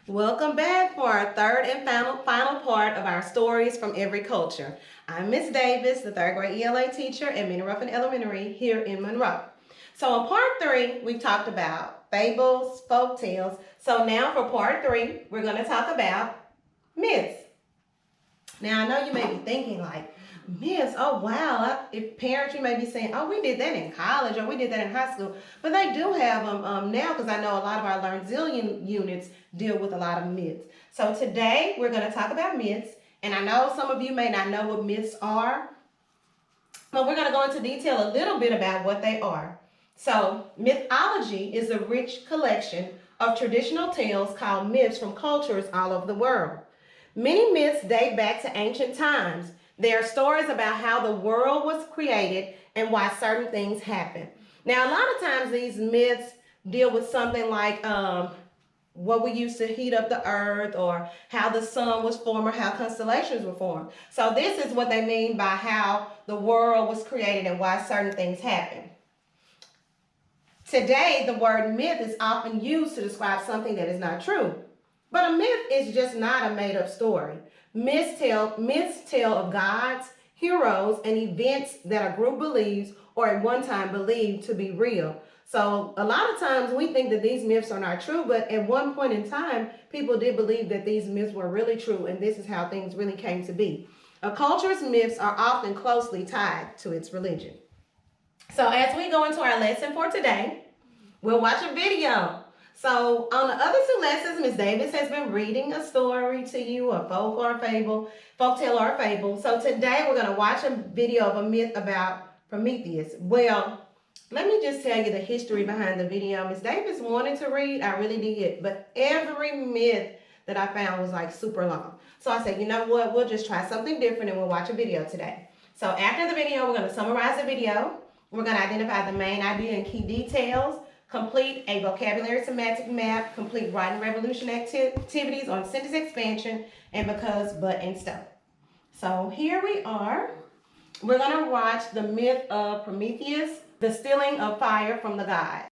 Welcome back for our third and final part of our stories from every culture. I'm Miss Davis, the third grade ELA teacher at Ruffin Elementary here in Monroe. So in part three, we talked about fables, folk tales. So now for part three, we're going to talk about myths. Now I know you may be thinking like, myths, oh wow. If parents, you may be saying, oh, we did that in college or we did that in high school. But they do have them now because I know a lot of our Learn Zillion units deal with a lot of myths. So today we're going to talk about myths. And I know some of you may not know what myths are, but we're going to go into detail a little bit about what they are. So mythology is a rich collection of traditional tales called myths from cultures all over the world. Many myths date back to ancient times. They are stories about how the world was created and why certain things happen. Now, a lot of times these myths deal with something like what we used to heat up the earth, or how the sun was formed, or how constellations were formed. So this is what they mean by how the world was created and why certain things happen. Today, the word myth is often used to describe something that is not true. But a myth is just not a made-up story. Myths tell of gods, heroes, and events that a group believes or at one time believed to be real. So a lot of times we think that these myths are not true, but at one point in time, people did believe that these myths were really true, and this is how things really came to be. A culture's myths are often closely tied to its religion. So as we go into our lesson for today, we'll watch a video. So on the other two lessons, Ms. Davis has been reading a story to you, a folk or a fable, folk tale or a fable. So today we're going to watch a video of a myth about Prometheus. Well, let me just tell you the history behind the video. Ms. Davis wanted to read, I really did, but every myth that I found was like super long. So I said, you know what, we'll just try something different and we'll watch a video today. So after the video, we're going to summarize the video. We're going to identify the main idea and key details, complete a vocabulary semantic map, complete writing revolution activities on sentence expansion, and because, but, and so. So here we are. We're going to watch the myth of Prometheus, the stealing of fire from the gods.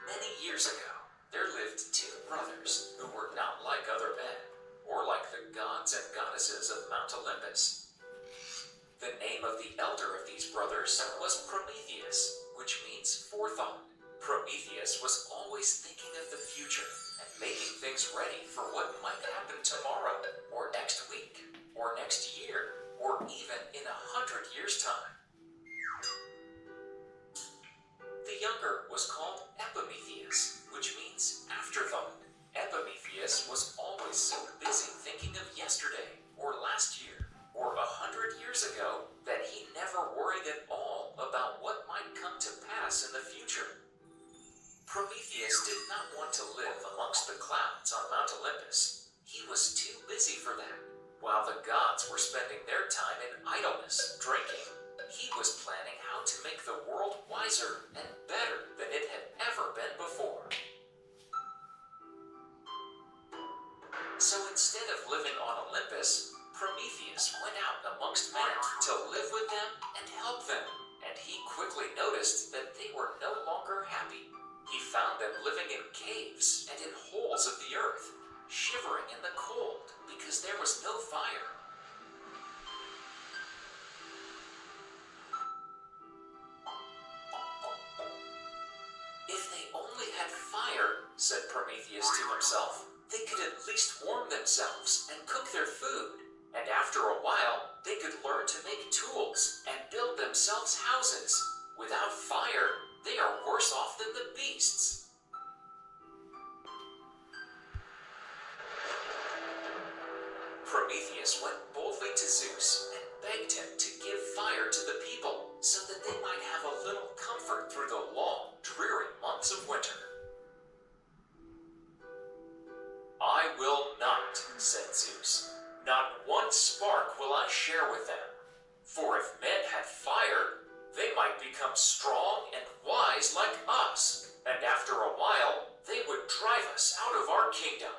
Many years ago, there lived two brothers who were not like other men, or like the gods and goddesses of Mount Olympus. The name of the elder of these brothers was Prometheus, which means forethought. Prometheus was always thinking of the future and making things ready for what might happen tomorrow, or next week, or next year, or even in 100 years' time. The younger was called Epimetheus, which means afterthought. Epimetheus was always so busy thinking of yesterday, or last year, or 100 years ago, that he never worried at all about what might come to pass in the future. Prometheus did not want to live amongst the clouds on Mount Olympus. He was too busy for that. While the gods were spending their time in idleness, drinking, he was planning how to make the world wiser and better than it had ever been before. So instead of living on Olympus, Prometheus went out amongst men to live with them and help them, and he quickly noticed that they were no longer happy. He found them living in caves and in holes of the earth, shivering in the cold because there was no fire. If they only had fire, said Prometheus to himself, they could at least warm themselves and cook their food. And after a while, they could learn to make tools and build themselves houses. Without fire, they are worse off than the beasts. Prometheus went boldly to Zeus and begged him to give fire to the people so that they might have a little comfort through the long, dreary months of winter. I will not, said Zeus. Not one spark will I share with them. For if men had fire, they might become strong and wise like us, and after a while they would drive us out of our kingdom.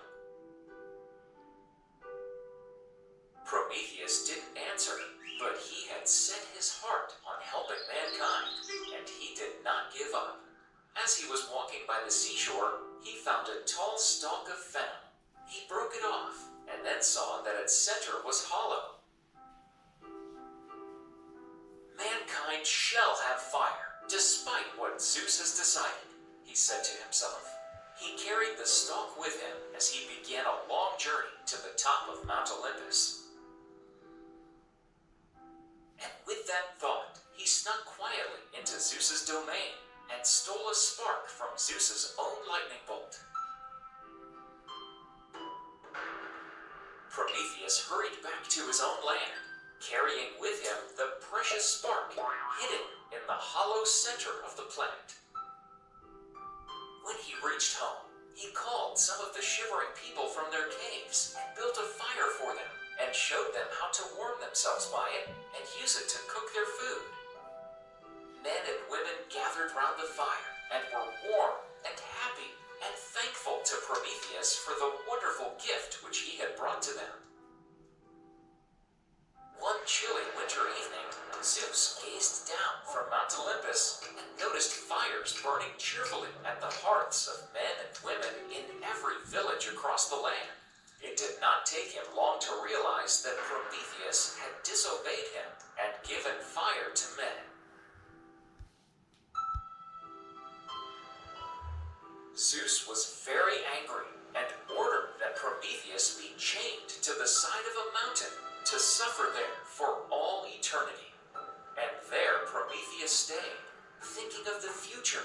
Prometheus didn't answer, but he had set his heart on helping mankind, and he did not give up. As he was walking by the seashore, he found a tall stalk of fennel. He broke it off, and then saw that its center was hollow. Mankind shall have fire, despite what Zeus has decided, he said to himself. He carried the stalk with him as he began a long journey to the top of Mount Olympus. And with that thought, he snuck quietly into Zeus's domain and stole a spark from Zeus's own lightning bolt. Prometheus hurried back to his own land, carrying with him the precious spark hidden in the hollow center of the planet. When he reached home, he called some of the shivering people from their caves and built a fire for them and showed them how to warm themselves by it and use it to cook their food. Men and women gathered round the fire and were warm and happy and thankful to Prometheus for the wonderful gift which he had brought to them. One chilly winter evening, Zeus gazed down from Mount Olympus and noticed fires burning cheerfully at the hearths of men and women in every village across the land. It did not take him long to realize that Prometheus had disobeyed him and given fire to men. Zeus was very angry and ordered that Prometheus be chained to the side of a mountain to suffer there for all eternity. And there Prometheus stayed, thinking of the future,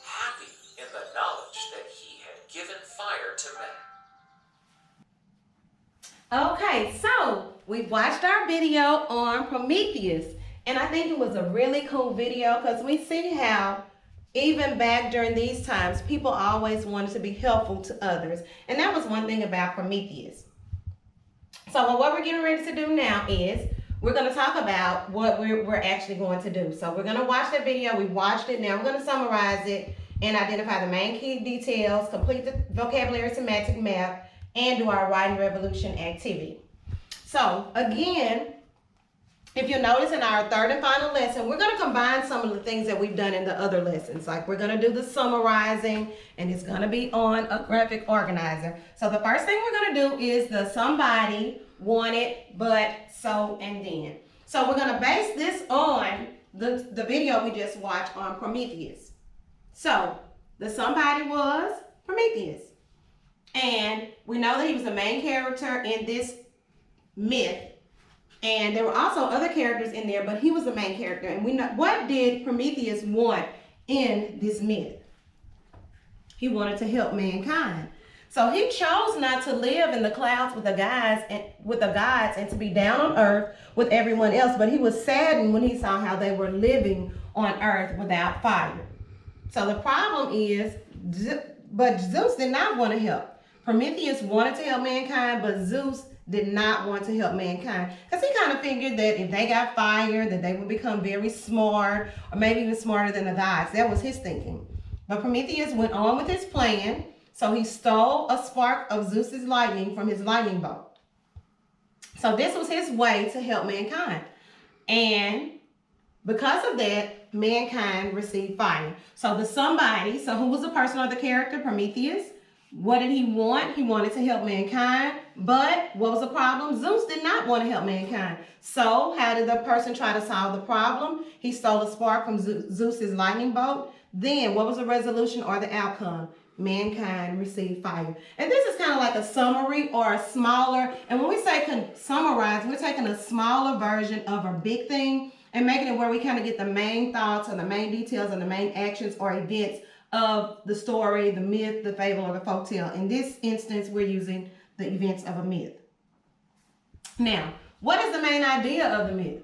happy in the knowledge that he had given fire to men. Okay, so we watched our video on Prometheus, and I think it was a really cool video because we see how even back during these times, people always wanted to be helpful to others. And that was one thing about Prometheus. So what we're getting ready to do now is we're going to talk about what we're actually going to do. So we're going to watch that video. We watched it. Now we're going to summarize it and identify the main key details, complete the vocabulary semantic map, and do our writing revolution activity. So again, if you notice in our third and final lesson, we're going to combine some of the things that we've done in the other lessons. Like we're going to do the summarizing, and it's going to be on a graphic organizer. So the first thing we're going to do is the somebody, wanted, but, so, and then. So we're going to base this on the video we just watched on Prometheus. So the somebody was Prometheus. And we know that he was the main character in this myth. And there were also other characters in there, but he was the main character. And we know, what did Prometheus want in this myth? He wanted to help mankind. So he chose not to live in the clouds with the gods and to be down on earth with everyone else. But he was saddened when he saw how they were living on earth without fire. So the problem is, but Zeus did not want to help. Prometheus wanted to help mankind, but Zeus did not want to help mankind because he kind of figured that if they got fire, that they would become very smart, or maybe even smarter than the gods. That was his thinking. But Prometheus went on with his plan, so he stole a spark of Zeus's lightning from his lightning bolt. So this was his way to help mankind. And because of that, mankind received fire. So the somebody, so who was the person or the character? Prometheus. What did he want? He wanted to help mankind. But what was the problem? Zeus did not want to help mankind. So how did the person try to solve the problem? He stole a spark from Zeus's lightning bolt. Then what was the resolution or the outcome? Mankind received fire. And this is kind of like a summary or a smaller, and when we say summarize, we're taking a smaller version of a big thing and making it where we kind of get the main thoughts and the main details and the main actions or events of the story, the myth, the fable, or the folktale. In this instance, we're using the events of a myth. Now, what is the main idea of the myth?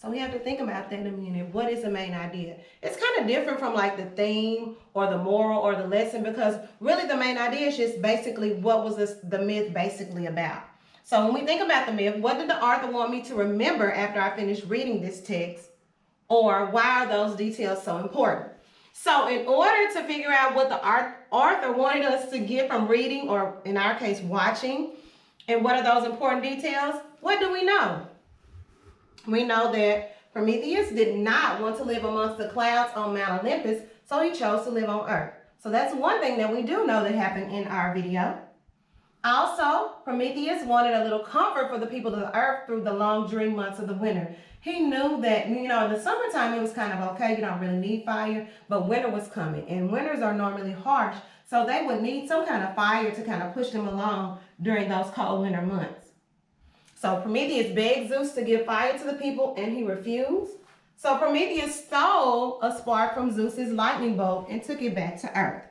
So we have to think about that in a minute. What is the main idea? It's kind of different from like the theme or the moral or the lesson, because really the main idea is just basically what was the myth basically about. So when we think about the myth, what did the author want me to remember after I finished reading this text? Or why are those details so important? So in order to figure out what the author wanted us to get from reading, or in our case, watching, and what are those important details, what do we know? We know that Prometheus did not want to live amongst the clouds on Mount Olympus, so he chose to live on Earth. So that's one thing that we do know that happened in our video. Also, Prometheus wanted a little comfort for the people of the Earth through the long, dreary months of the winter. He knew that, in the summertime it was kind of okay, you don't really need fire, but winter was coming, and winters are normally harsh, so they would need some kind of fire to kind of push them along during those cold winter months. So Prometheus begged Zeus to give fire to the people, and he refused. So Prometheus stole a spark from Zeus's lightning bolt and took it back to Earth.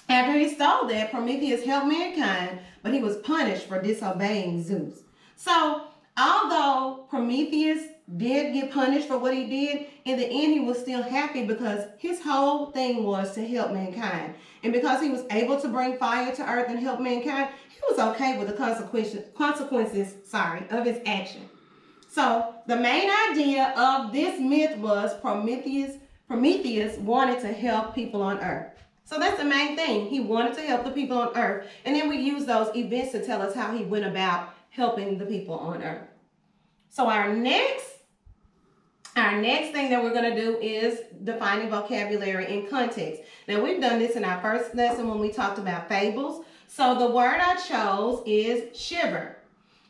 After he stole that, Prometheus helped mankind, but he was punished for disobeying Zeus. So although Prometheus did get punished for what he did, in the end he was still happy because his whole thing was to help mankind. And because he was able to bring fire to Earth and help mankind, he was okay with the consequences of his action. So the main idea of this myth was Prometheus wanted to help people on Earth. So that's the main thing. He wanted to help the people on Earth. And then we use those events to tell us how he went about helping the people on Earth. So our next thing that we're going to do is defining vocabulary in context. Now, we've done this in our first lesson when we talked about fables. So the word I chose is shiver.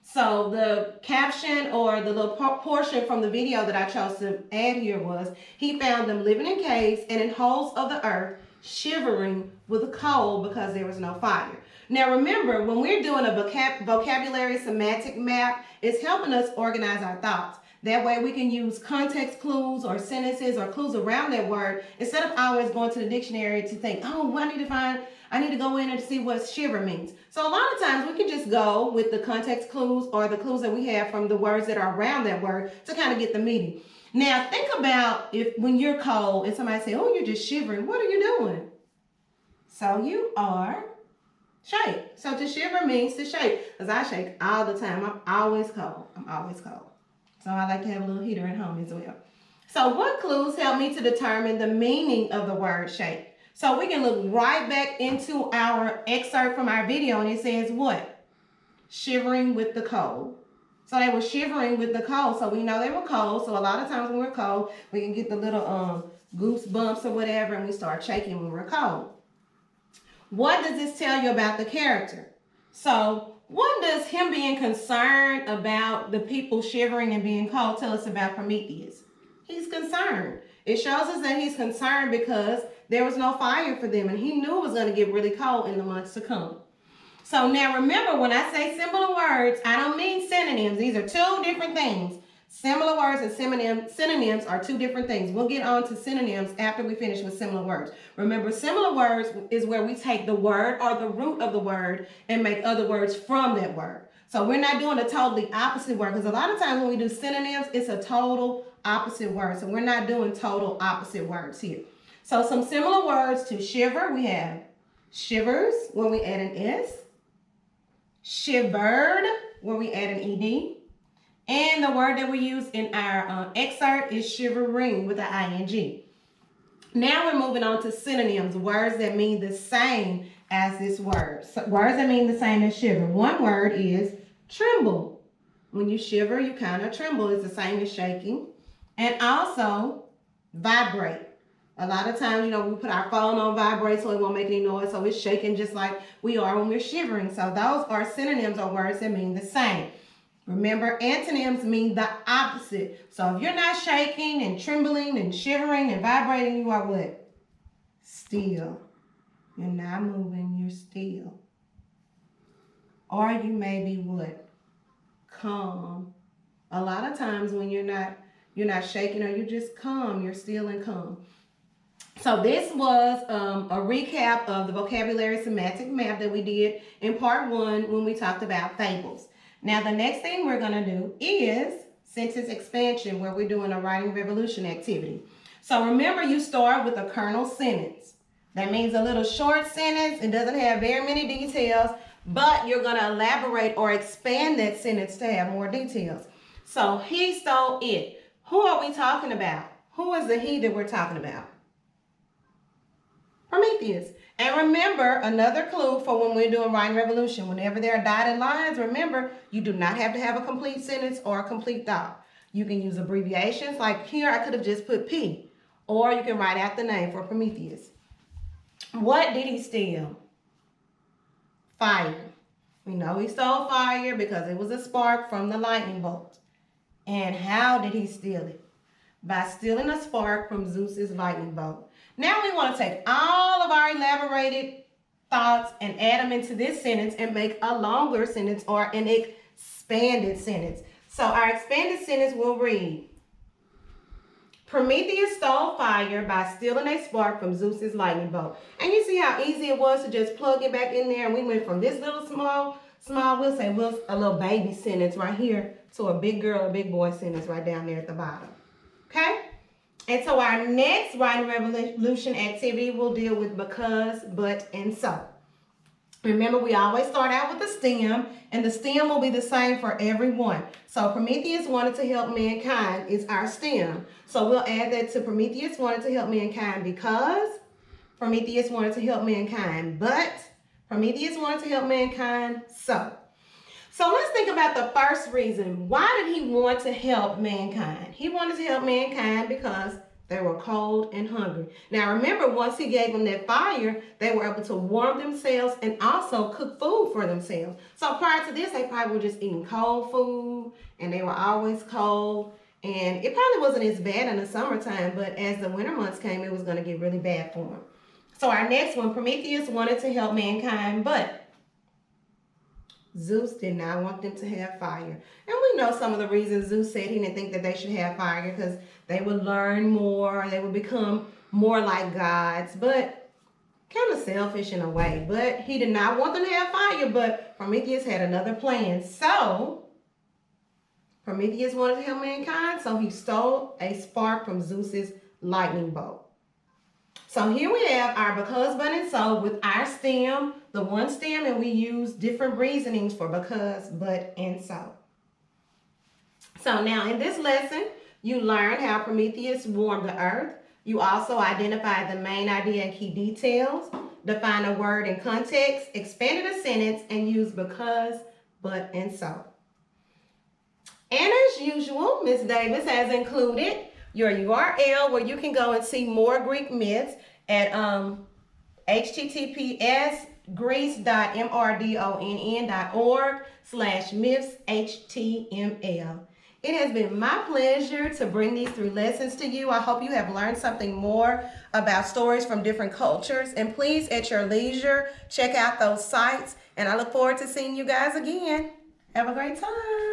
So the caption or the little portion from the video that I chose to add here was, he found them living in caves and in holes of the earth, shivering with the cold because there was no fire. Now remember, when we're doing a vocabulary semantic map, it's helping us organize our thoughts. That way we can use context clues or sentences or clues around that word instead of always going to the dictionary to think, oh, I need to go in and see what shiver means. So a lot of times we can just go with the context clues or the clues that we have from the words that are around that word to kind of get the meaning. Now think about when you're cold and somebody say, oh, you're just shivering. What are you doing? So you are shake. So to shiver means to shake. Because I shake all the time. I'm always cold. So I like to have a little heater at home as well. So what clues help me to determine the meaning of the word shake? So we can look right back into our excerpt from our video, and it says what? Shivering with the cold. So they were shivering with the cold. So we know they were cold. So a lot of times when we're cold, we can get the little goosebumps or whatever, and we start shaking when we're cold. What does this tell you about the character? So what does him being concerned about the people shivering and being cold tell us about Prometheus? He's concerned. It shows us that he's concerned because there was no fire for them, and he knew it was going to get really cold in the months to come. So now remember, when I say similar words, I don't mean synonyms. These are two different things. Similar words and synonyms are two different things. We'll get on to synonyms after we finish with similar words. Remember, similar words is where we take the word or the root of the word and make other words from that word. So we're not doing a totally opposite word, because a lot of times when we do synonyms, it's a total opposite word. So we're not doing total opposite words here. So some similar words to shiver, we have shivers when we add an S, shivered when we add an ED, and the word that we use in our excerpt is shivering with an ing. Now we're moving on to synonyms, words that mean the same as this word. So words that mean the same as shiver. One word is tremble. When you shiver, you kind of tremble. It's the same as shaking. And also vibrate. A lot of times, we put our phone on vibrate so it won't make any noise. So it's shaking just like we are when we're shivering. So those are synonyms or words that mean the same. Remember, antonyms mean the opposite. So if you're not shaking and trembling and shivering and vibrating, you are what? Still. You're not moving, you're still. Or you may be what? Calm. A lot of times when you're not shaking or you're just calm, you're still and calm. So this was a recap of the vocabulary semantic map that we did in part 1 when we talked about fables. Now the next thing we're going to do is sentence expansion, where we're doing a writing revolution activity. So remember, you start with a kernel sentence. That means a little short sentence. It doesn't have very many details, but you're going to elaborate or expand that sentence to have more details. So he stole it. Who are we talking about? Who is the he that we're talking about? Prometheus. And remember, another clue for when we're doing writing revolution, whenever there are dotted lines, remember, you do not have to have a complete sentence or a complete thought. You can use abbreviations, like here I could have just put P, or you can write out the name for Prometheus. What did he steal? Fire. We know he stole fire because it was a spark from the lightning bolt. And how did he steal it? By stealing a spark from Zeus's lightning bolt. Now we want to take all of our elaborated thoughts and add them into this sentence and make a longer sentence or an expanded sentence. So our expanded sentence will read, Prometheus stole fire by stealing a spark from Zeus's lightning bolt. And you see how easy it was to just plug it back in there, and we went from this little small, we'll say a little baby sentence right here to a big girl or big boy sentence right down there at the bottom. Okay? And so our next writing revolution activity will deal with because, but, and so. Remember, we always start out with the stem, and the stem will be the same for everyone. So Prometheus wanted to help mankind is our stem. So we'll add that to Prometheus wanted to help mankind because, Prometheus wanted to help mankind, but, Prometheus wanted to help mankind, so. So let's think about the first reason. Why did he want to help mankind? He wanted to help mankind because they were cold and hungry. Now remember, once he gave them that fire, they were able to warm themselves and also cook food for themselves. So prior to this, they probably were just eating cold food and they were always cold. And it probably wasn't as bad in the summertime, but as the winter months came, it was going to get really bad for them. So our next one, Prometheus wanted to help mankind, but Zeus did not want them to have fire. And we know some of the reasons Zeus said he didn't think that they should have fire, because they would learn more, they would become more like gods, but kind of selfish in a way. But he did not want them to have fire, but Prometheus had another plan. So Prometheus wanted to help mankind, so he stole a spark from Zeus's lightning bolt. So here we have our because, but, and so with our stem, the one stem, and we use different reasonings for because, but, and so. So now in this lesson, you learn how Prometheus warmed the earth. You also identified the main idea and key details, define a word in context, expanded a sentence, and used because, but, and so. And as usual, Ms. Davis has included your URL where you can go and see more Greek myths at https:/greece.mrdonn.org/mythshtml. It has been my pleasure to bring these 3 lessons to you. I hope you have learned something more about stories from different cultures. And please, at your leisure, check out those sites. And I look forward to seeing you guys again. Have a great time.